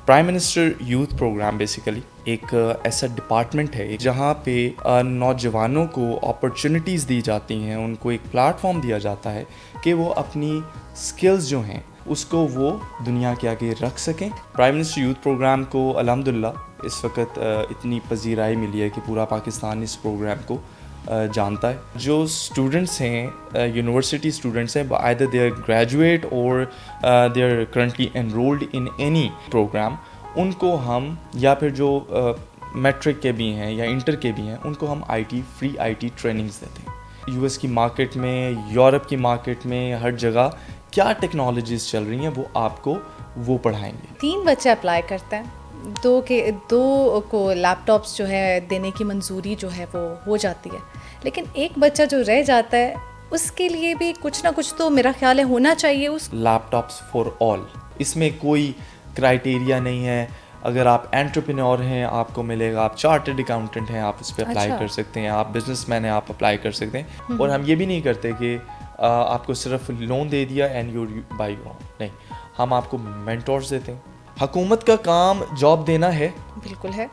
Prime minister youth programme basically ایک ایسا department ہے جہاں پہ نوجوانوں کو اپرچونیٹیز دی جاتی ہیں, ان کو ایک پلیٹ فارم دیا جاتا ہے کہ وہ اپنی سکلز جو ہیں اس کو وہ دنیا کے آگے رکھ سکیں. پرائم منسٹر یوتھ پروگرام کو الحمدللہ اس وقت اتنی پذیرائی ملی ہے کہ پورا پاکستان اس پروگرام کو جانتا ہے. جو اسٹوڈنٹس ہیں, یونیورسٹی اسٹوڈنٹس ہیں, either they are graduate or they are currently enrolled in any program, ان کو ہم یا پھر جو میٹرک کے بھی ہیں یا انٹر کے بھی ہیں ان کو ہم فری آئی ٹی ٹریننگز دیتے ہیں. یو ایس کی مارکیٹ میں, یورپ کی مارکیٹ میں, ہر جگہ کیا ٹیکنالوجیز چل رہی ہیں وہ آپ کو وہ پڑھائیں گے. 3 بچے اپلائی کرتے ہیں, دو کو لیپ ٹاپس جو ہے دینے کی منظوری جو ہے وہ ہو جاتی ہے, لیکن ایک بچہ جو رہ جاتا ہے اس کے لیے بھی کچھ نہ کچھ تو میرا خیال ہے ہونا چاہیے. لیپ ٹاپس فار آل, اس میں کوئی کرائٹیریا نہیں ہے. اگر آپ انٹرپرینور ہیں آپ کو ملے گا, آپ چارٹرڈ اکاؤنٹنٹ ہیں آپ اس پہ اپلائی کر سکتے ہیں, آپ بزنس مین ہیں آپ اپلائی کر سکتے ہیں. اور ہم یہ بھی نہیں کرتے کہ آپ کو صرف لون دے دیا اینڈ یو بائی یو, نہیں, ہم آپ کو مینٹورز دیتے ہیں. حکومت کا کام جاب دینا ہے؟ بالکل ہے.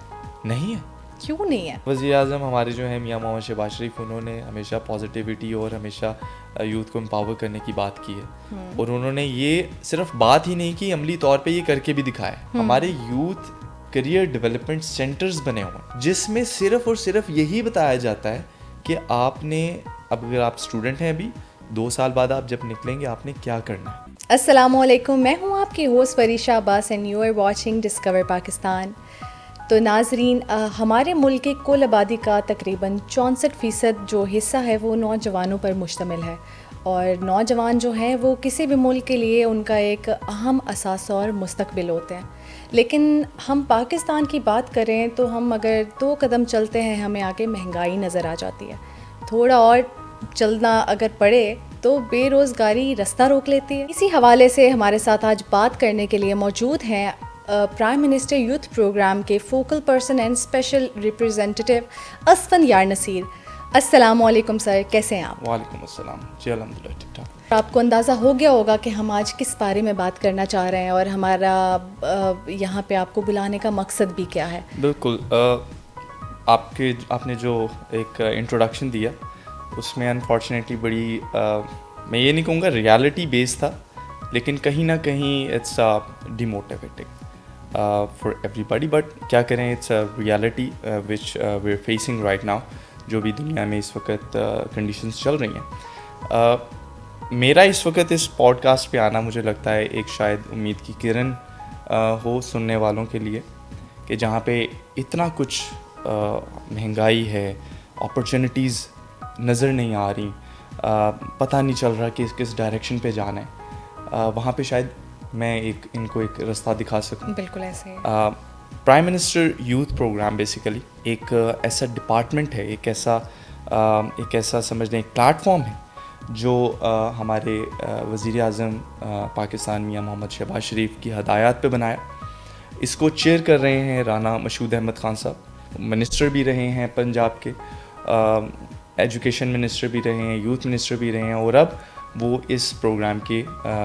نہیں ہے. کیوں نہیں ہے؟ وزیر اعظم ہمارے جو ہیں میاں محمد شہباز شریف, انہوں نے ہمیشہ پازیٹیوٹی اور ہمیشہ یوتھ کو امپاور کرنے کی بات کی ہے, اور انہوں نے یہ صرف بات ہی نہیں کی, عملی طور پہ یہ کر کے بھی دکھایا. ہمارے یوتھ کریئر ڈیولپمنٹ سینٹرز بنے ہوئے ہیں جس میں صرف اور صرف یہی بتایا جاتا ہے کہ آپ نے, اب اگر آپ اسٹوڈنٹ ہیں ابھی, 2 سال بعد آپ جب نکلیں گے آپ نے کیا کرنا ہے. السلام علیکم, میں ہوں آپ کی host Farisha Abbas and you are watching discover Pakistan. تو ناظرین, ہمارے ملک کی کل آبادی کا تقریباً 64% جو حصہ ہے وہ نوجوانوں پر مشتمل ہے, اور نوجوان جو ہیں وہ کسی بھی ملک کے لیے ان کا ایک اہم اثاثہ اور مستقبل ہوتے ہیں. لیکن ہم پاکستان کی بات کریں تو ہم اگر 2 قدم چلتے ہیں ہمیں آگے مہنگائی نظر آ جاتی ہے. تھوڑا اور چلنا اگر پڑے تو بے روزگاری رستہ روک لیتی ہے. اسی حوالے سے ہمارے ساتھ آج بات کرنے کے لیے موجود ہیں پرائم منسٹر یوتھ پروگرام کے focal person and special representative Asfandyar Naseer. السلام علیکم سر, کیسے ہیں آپ؟ وعلیکم السلام. جی الحمدللہ ٹھیک ٹھاک. آپ کو اندازہ ہو گیا ہوگا کہ ہم آج کس بارے میں بات کرنا چاہ رہے ہیں اور ہمارا یہاں پہ آپ کو بلانے کا مقصد بھی کیا ہے. بالکل, آپ نے جو ایک انٹروڈکشن دیا اس میں انفارچونیٹلی بڑی, میں یہ نہیں کہوں گا ریالٹی بیس تھا, لیکن کہیں نہ کہیں it's demotivating for everybody, but کیا کریں, it's a reality which we are facing right now, جو بھی دنیا میں اس وقت کنڈیشنز چل رہی ہیں. میرا اس وقت اس پوڈ کاسٹ پہ آنا مجھے لگتا ہے ایک شاید امید کی کرن ہو سننے والوں کے لیے, کہ جہاں پہ اتنا کچھ مہنگائی ہے, اپرچونیٹیز نظر نہیں آ رہی, پتہ نہیں چل رہا کہ کس ڈائریکشن پہ جانا ہے, وہاں پہ شاید میں ان کو ایک رستہ دکھا سکوں. بالکل ایسے. Prime minister youth programme basically ایک ایسا ڈپارٹمنٹ ہے, ایک ایسا سمجھ لیں ایک پلیٹ فارم ہے جو ہمارے وزیر اعظم پاکستان میاں محمد شہباز شریف کی ہدایات پہ بنایا. اس کو چیئر کر رہے ہیں رانا مشہود احمد خان صاحب, منسٹر بھی رہے ہیں پنجاب کے, ایجوکیشن منسٹر بھی رہے ہیں, یوتھ منسٹر بھی رہے ہیں, اور اب وہ اس پروگرام کے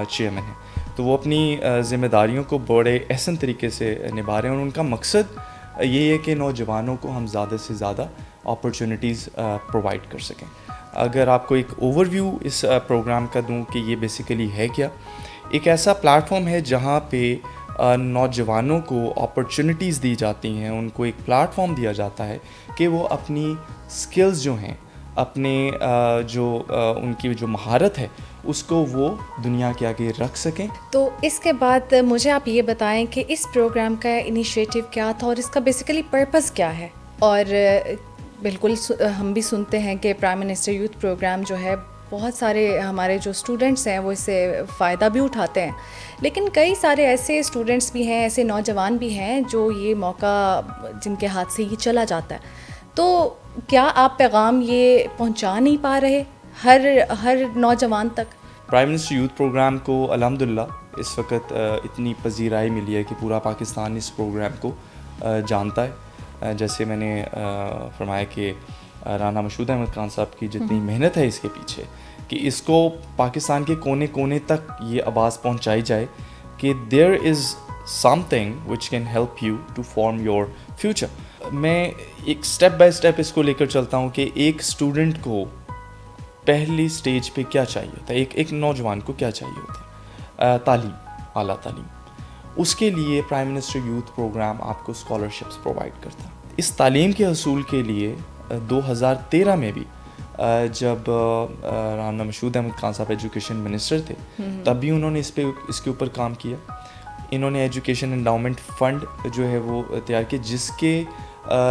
چیئرمین ہیں. تو وہ اپنی ذمہ داریوں کو بڑے احسن طریقے سے نبھا رہے ہیں, اور ان کا مقصد یہ ہے کہ نوجوانوں کو ہم زیادہ سے زیادہ اپرچونیٹیز پرووائڈ کر سکیں. اگر آپ کو ایک اوور ویو اس پروگرام کا دوں کہ یہ بیسیکلی ہے کیا, ایک ایسا پلیٹ فارم ہے جہاں پہ نوجوانوں کو اپرچونیٹیز دی جاتی ہیں, ان کو ایک پلیٹ فارم دیا جاتا ہے کہ وہ اپنی سکلز جو ہیں, اپنے جو ان کی جو مہارت ہے اس کو وہ دنیا کے آگے رکھ سکیں. تو اس کے بعد مجھے آپ یہ بتائیں کہ اس پروگرام کا انیشیٹو کیا تھا اور اس کا بیسیکلی پرپس کیا ہے. اور بالکل ہم بھی سنتے ہیں کہ پرائم منسٹر یوتھ پروگرام جو ہے بہت سارے ہمارے جو اسٹوڈنٹس ہیں وہ اس سے فائدہ بھی اٹھاتے ہیں, لیکن کئی سارے ایسے اسٹوڈنٹس بھی ہیں, ایسے نوجوان بھی ہیں جو یہ موقع جن کے ہاتھ سے یہ چلا جاتا ہے. تو کیا آپ پیغام یہ پہنچا نہیں پا رہے ہر نوجوان تک؟ پرائم منسٹر یوتھ پروگرام کو الحمدللہ اس وقت اتنی پذیرائی ملی ہے کہ پورا پاکستان اس پروگرام کو جانتا ہے. جیسے میں نے فرمایا کہ رانا مشہود احمد خان صاحب کی جتنی محنت ہے اس کے پیچھے, کہ اس کو پاکستان کے کونے کونے تک یہ آواز پہنچائی جائے کہ دیر از something which can help you to form your future. میں ایک اسٹیپ بائی اسٹیپ اس کو لے کر چلتا ہوں کہ ایک اسٹوڈنٹ کو پہلی اسٹیج پہ کیا چاہیے ہوتا ہے, ایک نوجوان کو کیا چاہیے ہوتا ہے. تعلیم, اعلیٰ تعلیم. اس کے لیے پرائم منسٹر یوتھ پروگرام آپ کو اسکالرشپس پرووائڈ کرتا ہے. اس تعلیم کے حصول کے لیے 2013 میں بھی جب رانا مشہود احمد خان صاحب ایجوکیشن منسٹر تھے, تب بھی انہوں نے اس کے اوپر کام کیا. انہوں نے ایجوکیشن انڈاؤمنٹ فنڈ جو ہے وہ تیار کیا, جس کے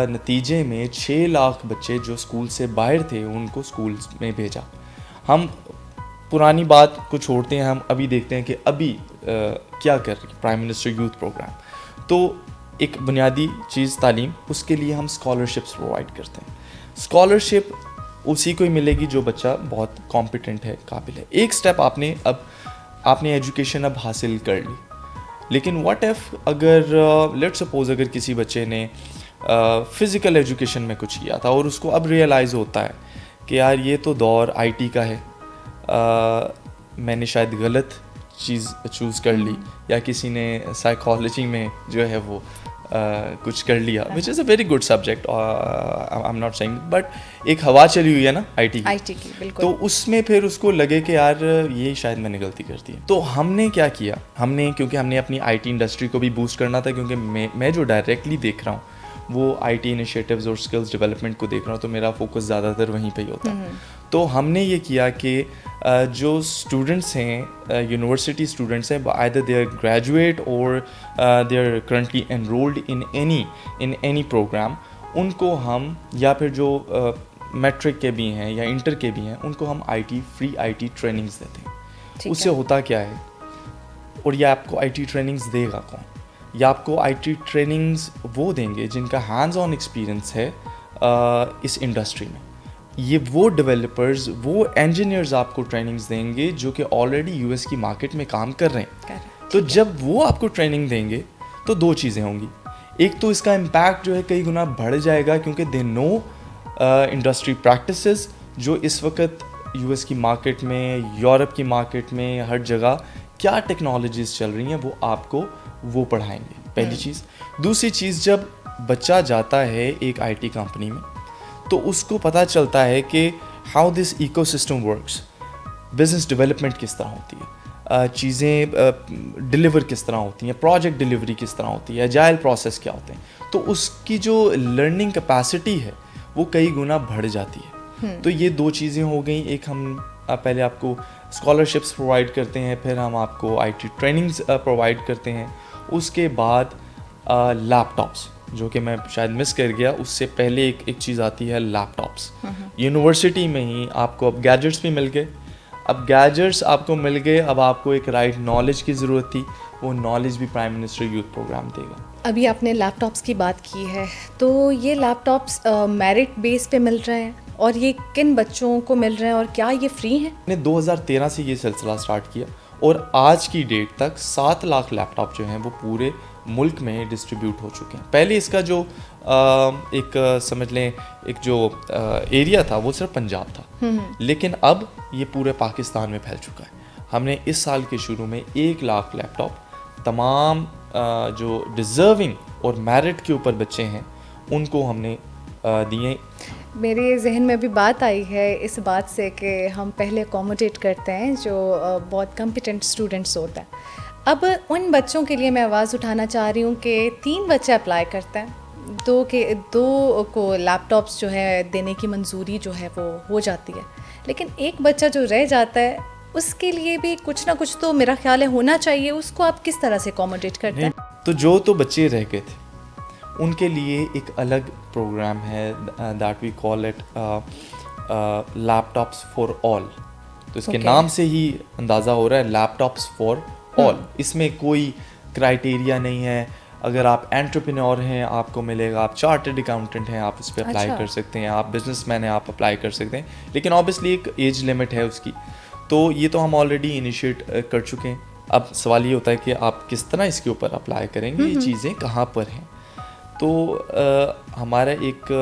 نتیجے میں 6 لاکھ بچے جو اسکول سے باہر تھے ان کو اسکول میں بھیجا. ہم پرانی بات کو چھوڑتے ہیں, ہم ابھی دیکھتے ہیں کہ ابھی کیا کر رہی ہے پرائم منسٹر یوتھ پروگرام. تو ایک بنیادی چیز تعلیم, اس کے لیے ہم اسکالرشپس پرووائڈ کرتے ہیں. اسکالرشپ اسی کو ہی ملے گی جو بچہ بہت کمپیٹنٹ ہے, قابل ہے. ایک اسٹیپ آپ نے ایجوکیشن اب حاصل کر لی, لیکن واٹ ایف اگر لیٹ سپوز اگر کسی بچے نے فزیکل ایجوکیشن میں کچھ کیا تھا اور اس کو اب ریئلائز ہوتا ہے کہ یار یہ تو دور آئی ٹی کا ہے, میں نے شاید غلط چیز چوز کر لی, یا کسی نے سائیکالوجی میں جو ہے وہ کچھ کر لیا, which is a very good subject, I am not seeing, but ایک ہوا چلی ہوئی ہے نا آئی ٹی کی, تو اس میں پھر اس کو لگے کہ یار یہ شاید میں نے غلطی کر دی ہے. تو ہم نے کیا کیا, کیونکہ ہم نے اپنی آئی ٹی انڈسٹری کو بھی بوسٹ کرنا تھا, کیونکہ میں جو ڈائریکٹلی دیکھ رہا ہوں وہ آئی ٹی انیشیٹیوز اور اسکلز ڈیولپمنٹ کو دیکھ رہا ہوں, تو میرا فوکس زیادہ تر وہیں پہ ہی ہوتا ہے. تو ہم نے یہ کیا کہ جو اسٹوڈنٹس ہیں, یونیورسٹی اسٹوڈنٹس ہیں, either they are graduate or they are currently enrolled in any program, ان کو ہم, یا پھر جو میٹرک کے بھی ہیں یا انٹر کے بھی ہیں, ان کو ہم فری آئی ٹی ٹریننگز دیتے ہیں. اس سے ہوتا کیا ہے, اور یہ آپ کو آئی ٹی ٹریننگز دے گا کون, یا آپ کو آئی ٹی ٹریننگز وہ دیں گے جن کا ہینڈز آن ایکسپیرئنس ہے اس انڈسٹری میں. یہ وہ ڈیولپرز, وہ انجینئرز آپ کو ٹریننگز دیں گے جو کہ آلریڈی یو ایس کی مارکیٹ میں کام کر رہے ہیں. تو جب وہ آپ کو ٹریننگ دیں گے تو 2 چیزیں ہوں گی. ایک تو اس کا امپیکٹ جو ہے کئی گنا بڑھ جائے گا, کیونکہ دے نو انڈسٹری پریکٹسز جو اس وقت یو ایس کی مارکیٹ میں, یورپ کی مارکیٹ میں, ہر جگہ کیا ٹیکنالوجیز چل رہی ہیں وہ آپ کو وہ پڑھائیں گے, پہلی چیز. دوسری چیز, جب بچہ جاتا ہے ایک آئی ٹی کمپنی میں تو اس کو پتہ چلتا ہے کہ how this ecosystem works, business development کس طرح ہوتی ہے, چیزیں ڈلیور کس طرح ہوتی ہیں, پروجیکٹ ڈلیوری کس طرح ہوتی ہے, ایجائل پروسیس کیا ہوتے ہیں. تو اس کی جو لرننگ کیپیسٹی ہے وہ کئی گنا بڑھ جاتی ہے. تو یہ 2 چیزیں ہو گئیں. ایک ہم پہلے آپ کو اسکالرشپس پرووائڈ کرتے ہیں, پھر ہم آپ کو آئی ٹی ٹریننگز پرووائڈ کرتے ہیں. اس کے بعد لیپ ٹاپس, جو کہ میں شاید مس کر گیا, اس سے پہلے ایک چیز آتی ہے لیپ ٹاپس. یونیورسٹی میں ہی آپ کو اب گیجٹس بھی مل گئے. اب گیجٹس آپ کو مل گئے, اب آپ کو ایک رائٹ نالج کی ضرورت تھی, وہ نالج بھی پرائم منسٹر یوتھ پروگرام دے گا. ابھی آپ نے لیپ ٹاپس کی بات کی ہے, تو یہ لیپ ٹاپس میرٹ بیس پہ مل رہے ہیں, اور یہ کن بچوں کو مل رہے ہیں, اور کیا یہ فری ہیں؟ میں نے 2013 سے یہ سلسلہ سٹارٹ کیا, اور آج کی ڈیٹ تک 7 لاکھ لیپ ٹاپ جو ہیں وہ پورے ملک میں ڈسٹریبیوٹ ہو چکے ہیں. پہلے اس کا جو ایک سمجھ لیں ایک جو ایریا تھا وہ صرف پنجاب تھا, لیکن اب یہ پورے پاکستان میں پھیل چکا ہے. ہم نے اس سال کے شروع میں 1 لاکھ لیپ ٹاپ تمام جو ڈیزرونگ اور میرٹ کے اوپر بچے ہیں ان کو ہم نے دیے. میرے ذہن میں بھی بات آئی ہے اس بات سے کہ ہم پہلے اکوموڈیٹ کرتے ہیں جو بہت کمپیٹنٹ اسٹوڈنٹس ہوتا ہے. اب ان بچوں کے لیے میں آواز اٹھانا چاہ رہی ہوں کہ 3 بچے اپلائی کرتے ہیں, 2 کو لیپ ٹاپس جو ہے دینے کی منظوری جو ہے وہ ہو جاتی ہے, لیکن ایک بچہ جو رہ جاتا ہے اس کے لیے بھی کچھ نہ کچھ تو میرا خیال ہے ہونا چاہیے. اس کو آپ کس طرح سے اکوموڈیٹ کرتے ہیں؟ تو جو بچے رہ گئے تھے ان کے لیے ایک الگ پروگرام ہے, that we call it laptops for all. تو اس کے نام سے ہی اندازہ ہو رہا ہے لیپ ٹاپس فار آل. اس میں کوئی کرائٹیریا نہیں ہے. اگر آپ انٹرپرینور ہیں آپ کو ملے گا, آپ چارٹرڈ اکاؤنٹنٹ ہیں آپ اس پہ اپلائی کر سکتے ہیں, آپ بزنس مین ہیں آپ اپلائی کر سکتے ہیں, لیکن آبویسلی ایک ایج لمٹ ہے اس کی. تو یہ تو ہم آلریڈی انیشیٹ کر چکے ہیں. اب سوال یہ ہوتا ہے کہ آپ کس طرح اس کے اوپر اپلائی کریں گے, یہ چیزیں کہاں پر ہیں. تو ہمارا ایک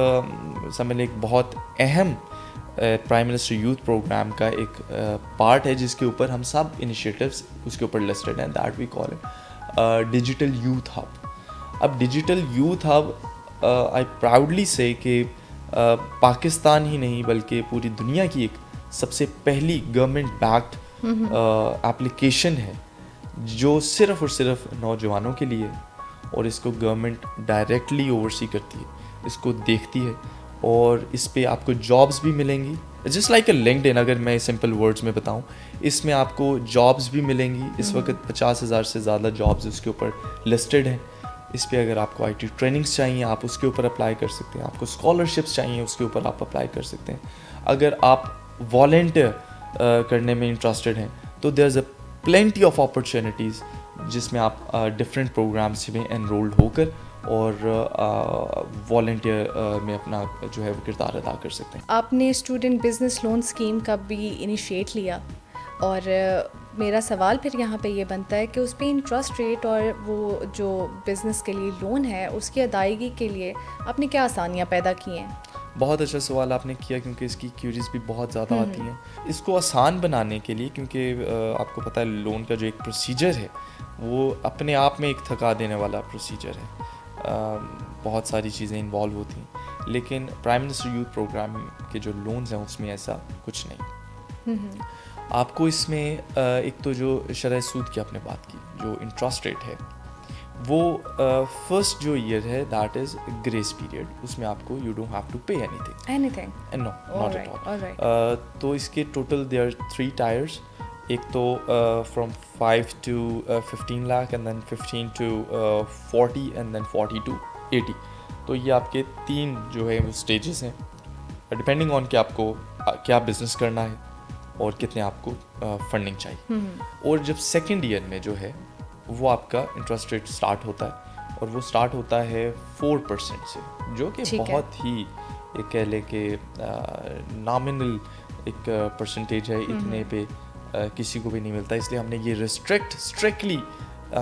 سمجھ لیں ایک بہت اہم پرائم منسٹر یوتھ پروگرام کا ایک پارٹ ہے جس کے اوپر ہم سب انیشیٹیوز اس کے اوپر لسٹڈ ہیں, that we call it digital youth hub. اب digital youth hub I proudly say کہ پاکستان ہی نہیں بلکہ پوری دنیا کی ایک سب سے پہلی گورنمنٹ بیکڈ ایپلیکیشن ہے جو صرف اور صرف نوجوانوں کے لیے, اور اس کو گورنمنٹ ڈائریکٹلی اوورسی کرتی ہے, اس کو دیکھتی ہے, اور اس پہ آپ کو جابس بھی ملیں گی. جسٹ لائک اے لنکڈ ان, اگر میں سمپل ورڈس میں بتاؤں, اس میں آپ کو جابس بھی ملیں گی. اس وقت 50,000 سے زیادہ جابس اس کے اوپر لسٹڈ ہیں. اس پہ اگر آپ کو آئی ٹی ٹریننگس چاہیے آپ اس کے اوپر اپلائی کر سکتے ہیں, آپ کو اسکالرشپس چاہیے اس کے اوپر آپ اپلائی کر سکتے ہیں. اگر آپ والنٹیئر کرنے میں انٹرسٹڈ ہیں تو دیر از اے پلینٹی آف اپرچونیٹیز جس میں آپ ڈفرینٹ پروگرامس میں انرولڈ ہو کر اور والنٹیئر میں اپنا جو ہے وہ کردار ادا کر سکتے ہیں. آپ نے اسٹوڈنٹ بزنس لون اسکیم کا بھی انیشیٹ لیا, اور میرا سوال پھر یہاں پہ یہ بنتا ہے کہ اس پہ انٹرسٹ ریٹ اور وہ جو بزنس کے لیے لون ہے اس کی ادائیگی کے لیے آپ نے کیا آسانیاں پیدا کی ہیں؟ بہت اچھا سوال آپ نے کیا, کیونکہ اس کی کیوریز بھی بہت زیادہ آتی ہیں. اس کو آسان بنانے کے لیے, کیونکہ آپ کو پتہ ہے لون کا جو ایک پروسیجر ہے وہ اپنے آپ میں ایک تھکا دینے والا پروسیجر ہے, بہت ساری چیزیں انوالو ہوتی ہیں, لیکن پرائم منسٹر یوتھ پروگرام کے جو لونز ہیں اس میں ایسا کچھ نہیں. آپ کو اس میں ایک تو جو شرح سود کی آپ نے بات کی, جو انٹرسٹ ریٹ ہے وہ فرسٹ جو ایئر ہے دیٹ از گریس پیریڈ, اس میں آپ کو you don't have to pay anything, no not at all. تو اس کے ٹوٹل دیر 3 ٹائرس, ایک تو from 5 to 15 lakh and then 15 to 40 and then 40 to 80. تو یہ آپ کے 3 جو ہے وہ اسٹیجز ہیں, ڈپینڈنگ آن کہ آپ کو کیا بزنس کرنا ہے اور کتنے آپ کو فنڈنگ چاہیے. اور جب سیکنڈ ایئر میں جو ہے وہ آپ کا انٹرسٹ ریٹ اسٹارٹ ہوتا ہے, اور وہ اسٹارٹ ہوتا ہے 4% سے, جو کہ بہت ہی ایک کہہ لے کہ نامنل ایک پرسنٹیج ہے, اتنے پہ کسی کو بھی نہیں ملتا. اس لیے ہم نے یہ اسٹرکٹلی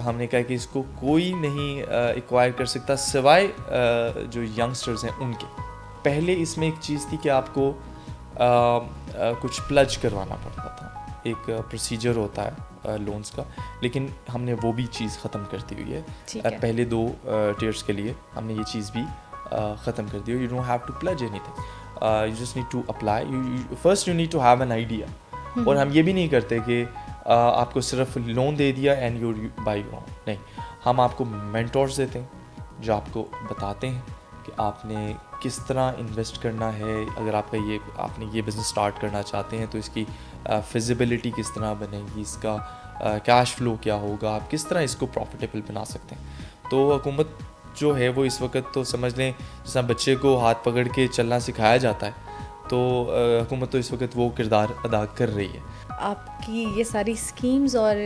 ہم نے کہا کہ اس کو کوئی نہیں ایکوائر کر سکتا سوائے جو ینگسٹرز ہیں ان کے. پہلے اس میں ایک چیز تھی کہ آپ کو کچھ پلج کروانا پڑتا تھا, ایک پروسیجر ہوتا ہے لونز کا, لیکن ہم نے وہ بھی چیز ختم کر دی ہوئی ہے. پہلے 2 ٹیئرس کے لیے ہم نے یہ چیز بھی ختم کر دی. You don't have to pledge anything, you just need to apply. First you need to have an idea. اور ہم یہ بھی نہیں کرتے کہ آپ کو صرف لون دے دیا and you by your own, نہیں. ہم آپ کو مینٹورس دیتے ہیں جو آپ کو بتاتے ہیں کہ آپ نے کس طرح انویسٹ کرنا ہے. اگر آپ نے یہ بزنس اسٹارٹ کرنا چاہتے ہیں تو اس کی فیزیبلٹی کس طرح بنے گی, اس کا کیش فلو کیا ہوگا, آپ کس طرح اس کو پروفیٹیبل بنا سکتے ہیں. تو حکومت جو ہے وہ اس وقت تو سمجھ لیں جیسا بچے کو ہاتھ پکڑ کے چلنا سکھایا جاتا ہے, تو حکومت تو اس وقت وہ کردار ادا کر رہی ہے. آپ کی یہ ساری اسکیمز اور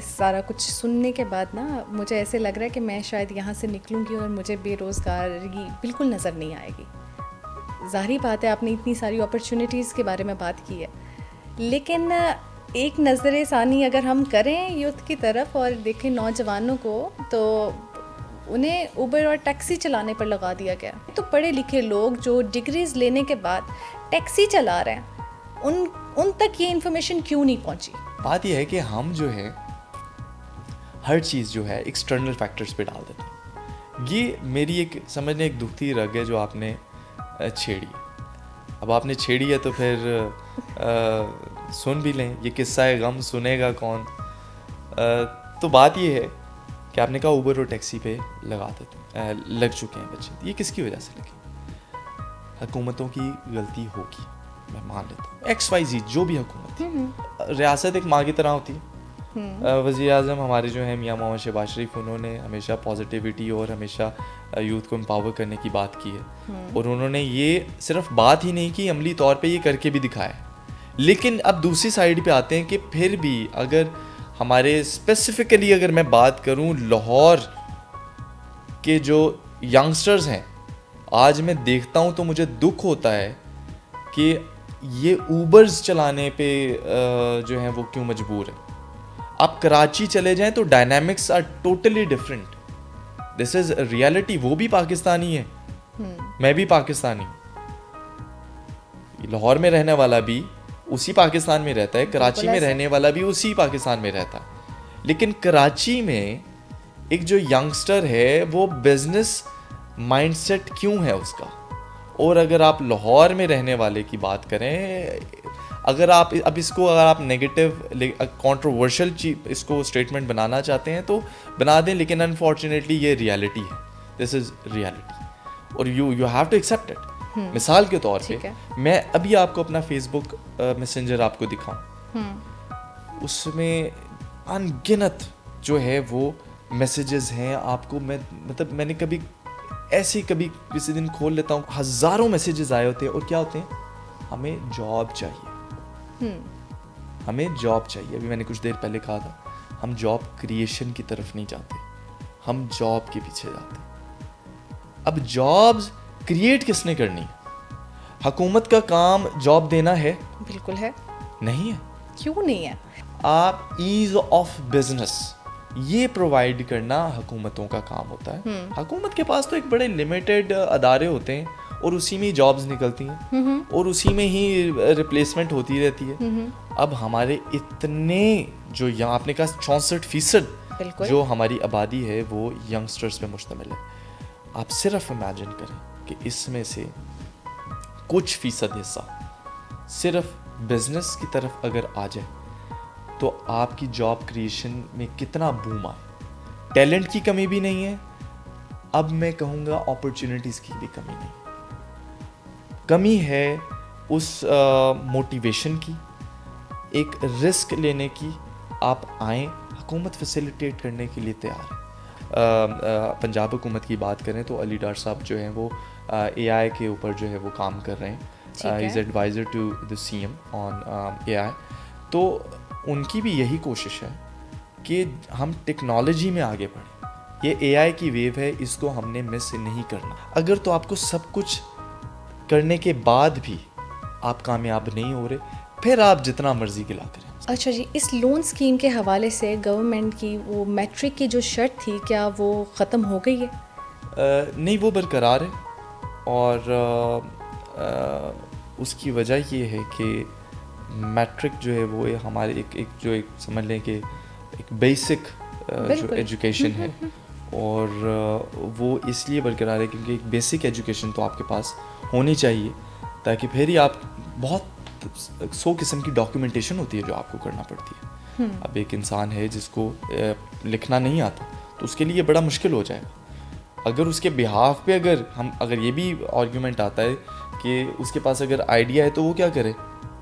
سارا کچھ سننے کے بعد نا مجھے ایسے لگ رہا ہے کہ میں شاید یہاں سے نکلوں گی اور مجھے بے روزگاری بالکل نظر نہیں آئے گی. ظاہری بات ہے آپ نے اتنی ساری اپرچونیٹیز کے بارے میں بات کی ہے, لیکن ایک نظر ثانی اگر ہم کریں یوتھ کی طرف اور دیکھیں نوجوانوں کو, تو انہیں اوبر اور ٹیکسی چلانے پر لگا دیا گیا. تو پڑھے لکھے لوگ جو ڈگریز لینے کے بعد ٹیکسی چلا رہے ہیں, ان تک یہ انفارمیشن کیوں نہیں پہنچی؟ بات یہ ہے کہ ہم جو ہے ہر چیز جو ہے ایکسٹرنل فیکٹرز پہ ڈال دیتے ہیں. یہ میری ایک سمجھنے ایک دکھتی رگ ہے جو آپ نے چھیڑی. اب آپ نے چھیڑی ہے تو پھر سن بھی لیں, یہ قصہ غم سنے گا کون. تو بات یہ ہے کہ آپ نے کہا اوبر اور ٹیکسی پہ لگ چکے ہیں بچے. یہ کس کی وجہ سے لگے؟ حکومتوں کی غلطی ہوگی, میں مان لیتا ہوں. XYZ جو بھی حکومت, ریاست ایک ماں کی طرح ہوتی ہے. وزیر اعظم ہمارے جو ہیں میاں محمد شہباز شریف, انہوں نے ہمیشہ پازیٹیوٹی اور ہمیشہ یوتھ کو امپاور کرنے کی بات کی ہے, اور انہوں نے یہ صرف بات ہی نہیں کی, عملی طور پہ یہ کر کے بھی دکھایا. لیکن اب دوسری سائڈ پہ آتے ہیں کہ پھر بھی اگر ہمارے اسپیسیفکلی اگر میں بات کروں لاہور کے جو ینگسٹرز ہیں, آج میں دیکھتا ہوں تو مجھے دکھ ہوتا ہے کہ یہ اوبرز چلانے پہ جو ہیں وہ کیوں مجبور ہے. آپ کراچی چلے جائیں تو dynamics are totally different. This is reality. وہ بھی پاکستانی ہے, میں بھی پاکستانی. لاہور میں رہنے والا بھی اسی پاکستان میں رہتا ہے, کراچی میں رہنے والا بھی اسی پاکستان میں رہتا ہے. لیکن کراچی میں ایک جو ینگسٹر ہے وہ بزنس مائنڈ سیٹ کیوں ہے اس کا. اور اگر آپ لاہور میں رہنے والے کی بات کریں, اگر آپ اب اس کو اگر آپ نیگیٹو کانٹروورشل اس کو اسٹیٹمنٹ بنانا چاہتے ہیں تو بنا دیں, لیکن انفارچونیٹلی یہ ریالٹی ہے. دس از ریالٹی اور you have to accept it. مثال کے طور پہ میں ابھی آپ کو اپنا فیس بک میسنجر آپ کو دکھاؤں, اس میں ان گنت جو ہے وہ میسیجز ہیں آپ کو. میں نے کبھی ایسے کبھی کسی دن کھول لیتا ہوں, ہزاروں میسیجز آئے ہوتے ہیں اور کیا ہوتے ہیں, ہمیں جاب چاہیے, ہمیں جاب چاہیے. ابھی میں نے کچھ دیر پہلے کہا تھا ہم جاب کریشن کی طرف نہیں جاتے, ہم جاب کے پیچھے جاتے ہیں. اب جابز کریٹ کس نے کرنی؟ حکومت کا کام جاب دینا ہے؟ بالکل ہے. نہیں ہے. کیوں نہیں ہے؟ آپ ایز آف بزنس یہ پرووائڈ کرنا حکومتوں کا کام ہوتا ہے. حکومت کے پاس تو ایک بڑے لمیٹڈ ادارے ہوتے ہیں اور اسی میں ہی جابز نکلتی ہیں اور اسی میں ہی ریپلیسمنٹ ہوتی رہتی ہے. اب ہمارے اتنے جو یہاں آپ نے کہا 64% جو ہماری آبادی ہے وہ ینگسٹرز پہ مشتمل ہے. آپ صرف امیجن کریں کہ اس میں سے کچھ فیصد حصہ صرف بزنس کی طرف اگر آ جائے تو آپ کی جاب کریشن میں کتنا بوم آئے. ٹیلنٹ کی کمی بھی نہیں ہے, اب میں کہوں گا اپرچونٹیز کی بھی کمی نہیں, کمی ہے اس موٹیویشن کی, ایک رسک لینے کی. آپ آئیں, حکومت فیسیلیٹیٹ کرنے کے لیے تیار ہے. پنجاب حکومت کی بات کریں تو علی ڈار صاحب جو ہیں وہ اے آئی کے اوپر جو ہے وہ کام کر رہے ہیں. As adviser to the C M on A I. تو ان کی بھی یہی کوشش ہے کہ ہم ٹیکنالوجی میں آگے بڑھیں. یہ اے آئی کی ویو ہے, اس کو ہم نے مس نہیں کرنا. اگر تو آپ کو سب کچھ کرنے کے بعد بھی آپ کامیاب نہیں ہو رہے, پھر آپ جتنا مرضی گلا کریں. اچھا جی, اس لون اسکیم کے حوالے سے گورنمنٹ کی وہ میٹرک کی جو شرط تھی کیا وہ ختم ہو گئی ہے؟ نہیں, وہ برقرار ہے اور اس کی وجہ یہ ہے کہ میٹرک جو ہے وہ ہمارے ایک سمجھ لیں کہ ایک بیسک جو ایجوکیشن ہے اور وہ اس لیے برقرار ہے کیونکہ ایک بیسک ایجوکیشن تو آپ کے پاس ہونی چاہیے تاکہ پھر ہی آپ بہت 100 قسم کی ڈاکیومنٹیشن ہوتی ہے جو آپ کو کرنا پڑتی ہے. اب ایک انسان ہے جس کو لکھنا نہیں آتا تو اس کے لیے بڑا مشکل ہو جائے گا. اگر اس کے بہاف پہ اگر یہ بھی آرگیومنٹ آتا ہے کہ اس کے پاس اگر آئیڈیا ہے تو وہ کیا کرے,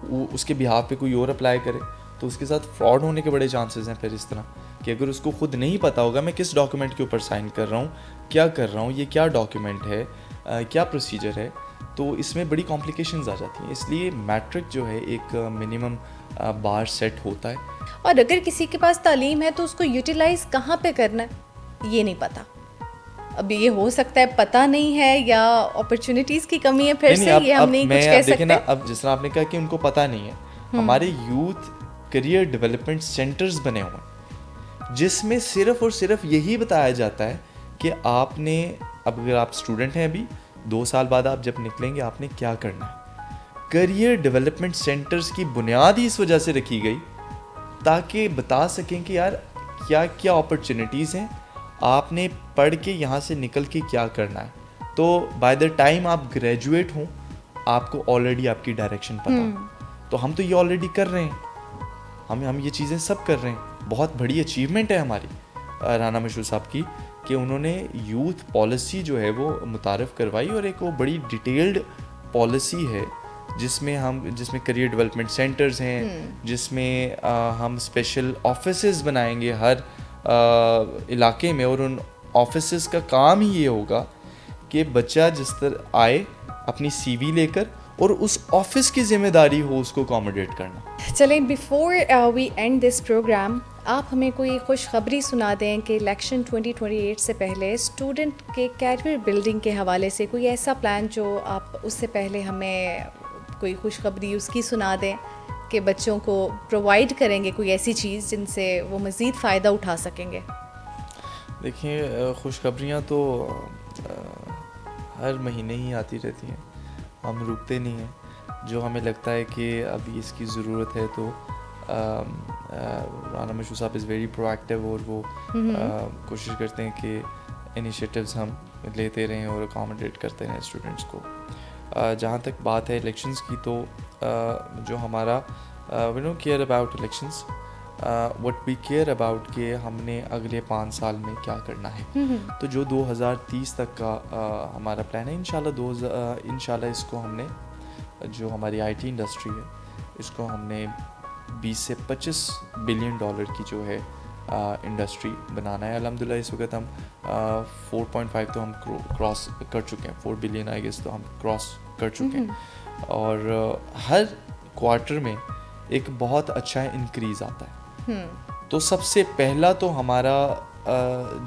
وہ اس کے بہاف پہ کوئی اور اپلائی کرے تو اس کے ساتھ فراڈ ہونے کے بڑے چانسز ہیں. پھر اس طرح کہ اگر اس کو خود نہیں پتا ہوگا میں کس ڈاکیومنٹ کے اوپر سائن کر رہا ہوں, کیا کر رہا ہوں, یہ کیا ڈاکیومنٹ ہے, کیا پروسیجر ہے, تو اس میں بڑی کمپلیکیشنز آ جاتی ہیں. اس لیے میٹرک جو ہے ایک منیمم بار سیٹ ہوتا ہے. اور اگر کسی کے پاس تعلیم ہے تو اس کو یوٹیلائز کہاں پہ کرنا ہے یہ نہیں پتا. اب یہ ہو سکتا ہے پتہ نہیں ہے یا اپرچونیٹیز کی کمی ہے, پھر سے یہ ہم نہیں کچھ کہہ سکتے. اب جس طرح آپ نے کہا کہ ان کو پتہ نہیں ہے, ہمارے یوتھ کریئر ڈیولپمنٹ سینٹرز بنے ہوئے ہیں جس میں صرف اور صرف یہی بتایا جاتا ہے کہ آپ نے, اب اگر آپ اسٹوڈنٹ ہیں ابھی 2 سال بعد آپ جب نکلیں گے آپ نے کیا کرنا ہے. کریئر ڈیولپمنٹ سینٹرز کی بنیاد ہی اس وجہ سے رکھی گئی تاکہ بتا سکیں کہ یار کیا کیا اپرچونیٹیز ہیں, آپ نے پڑھ کے یہاں سے نکل کے کیا کرنا ہے. تو بائی دا ٹائم آپ گریجویٹ ہوں آپ کو آلریڈی آپ کی ڈائریکشن پتہ ہو. تو ہم تو یہ آلریڈی کر رہے ہیں, ہم یہ چیزیں سب کر رہے ہیں. بہت بڑی اچیومنٹ ہے ہماری رانا مشہور صاحب کی کہ انہوں نے یوتھ پالیسی جو ہے وہ متعارف کروائی, اور ایک وہ بڑی ڈیٹیلڈ پالیسی ہے جس میں کریئر ڈیولپمنٹ سینٹرز ہیں, جس میں ہم اسپیشل آفیسز بنائیں گے ہر علاقے میں, اور ان آفیسز کا کام ہی یہ ہوگا کہ بچہ جس طرح آئے اپنی سی وی لے کر اور اس آفس کی ذمہ داری ہو اس کو اکوموڈیٹ کرنا. چلیں before we end this programme آپ ہمیں کوئی خوشخبری سنا دیں کہ الیکشن 2028 سے پہلے اسٹوڈنٹ کے کیریئر بلڈنگ کے حوالے سے کوئی ایسا پلان جو آپ اس سے پہلے ہمیں کوئی خوشخبری اس کی سنا دیں کہ بچوں کو پرووائڈ کریں گے کوئی ایسی چیز جن سے وہ مزید فائدہ اٹھا سکیں گے. دیکھیں خوشخبریاں تو ہر مہینے ہی آتی رہتی ہیں, ہم رکتے نہیں ہیں. جو ہمیں لگتا ہے کہ ابھی اس کی ضرورت ہے تو رانا مشہور صاحب از ویری پرو ایکٹیو, اور وہ کوشش کرتے ہیں کہ انیشیٹیوز ہم لیتے رہیں اور اکاموڈیٹ کرتے رہیں اسٹوڈنٹس کو. جہاں تک بات ہے الیکشنز کی, تو جو ہمارا we don't care about elections, what we care about کہ ہم نے اگلے 5 سال میں کیا کرنا ہے. تو جو 2030 تک کا ہمارا پلان ہے, انشاءاللہ اس کو ہم نے, جو ہماری آئی ٹی انڈسٹری ہے, اس کو ہم نے 20 سے 25 بلین ڈالر کی جو ہے انڈسٹری بنانا ہے. الحمدللہ اس وقت ہم 4.5 تو ہم کراس کر چکے ہیں, 4 بلین آئی گیس تو ہم کراس کر چکے ہیں, اور ہر کوارٹر میں ایک بہت اچھا انکریز آتا ہے. تو سب سے پہلا تو ہمارا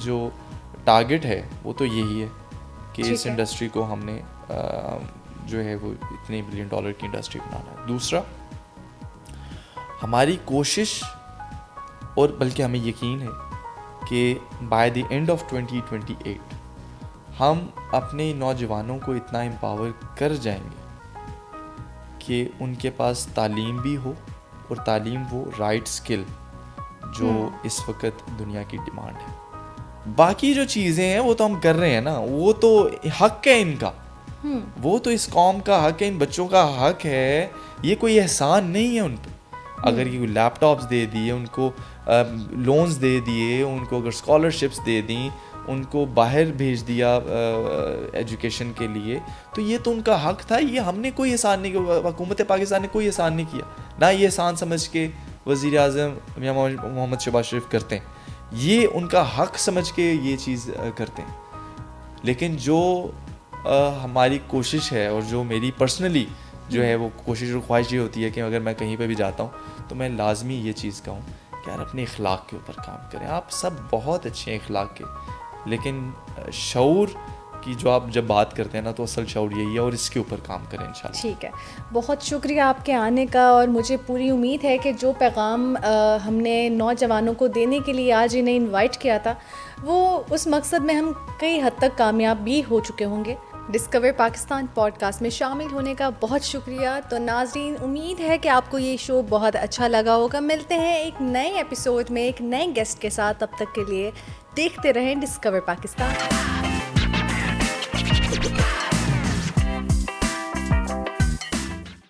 جو ٹارگٹ ہے وہ تو یہی ہے کہ اس انڈسٹری کو ہم نے جو ہے وہ اتنے بلین ڈالر کی انڈسٹری بنانا ہے. دوسرا, ہماری کوشش, اور بلکہ ہمیں یقین ہے کہ بائی دی اینڈ آف 2028 ہم اپنے نوجوانوں کو اتنا امپاور کر جائیں گے کہ ان کے پاس تعلیم بھی ہو, اور تعلیم وہ رائٹ اسکل جو اس وقت دنیا کی ڈیمانڈ ہے. باقی جو چیزیں ہیں وہ تو ہم کر رہے ہیں نا, وہ تو حق ہے ان کا, وہ تو اس قوم کا حق ہے, ان بچوں کا حق ہے, یہ کوئی احسان نہیں ہے ان پہ. اگر یہ لیپ ٹاپس دے دیے, ان کو لونز دے دیے, ان کو اگر اسکالرشپس دے دیں, ان کو باہر بھیج دیا ایجوکیشن کے لیے, تو یہ تو ان کا حق تھا. یہ ہم نے کوئی احسان نہیں کیا, حکومت پاکستان نے کوئی احسان نہیں کیا, نہ یہ احسان سمجھ کے وزیر اعظم میاں محمد شہباز شریف کرتے ہیں, یہ ان کا حق سمجھ کے یہ چیز کرتے ہیں. لیکن جو ہماری کوشش ہے, اور جو میری پرسنلی جو ہے وہ کوشش اور خواہش یہ ہوتی ہے کہ اگر میں کہیں پہ بھی جاتا ہوں تو میں لازمی یہ چیز کہوں کہ یار اپنے اخلاق کے اوپر کام کریں. آپ سب بہت اچھے ہیں اخلاق کے, لیکن شعور کی جو آپ جب بات کرتے ہیں نا, تو اصل شعور یہی ہے, اور اس کے اوپر کام کریں انشاءاللہ. ٹھیک ہے, بہت شکریہ آپ کے آنے کا, اور مجھے پوری امید ہے کہ جو پیغام ہم نے نوجوانوں کو دینے کے لیے آج انہیں انوائٹ کیا تھا, وہ اس مقصد میں ہم کئی حد تک کامیاب بھی ہو چکے ہوں گے. ڈسکور پاکستان پوڈ کاسٹ میں شامل ہونے کا بہت شکریہ. تو ناظرین, امید ہے کہ آپ کو یہ شو بہت اچھا لگا ہوگا. ملتے ہیں ایک نئے ایپیسوڈ میں ایک نئے گیسٹ کے ساتھ, تب تک کے لیے دیکھتے رہیں ڈسکور پاکستان.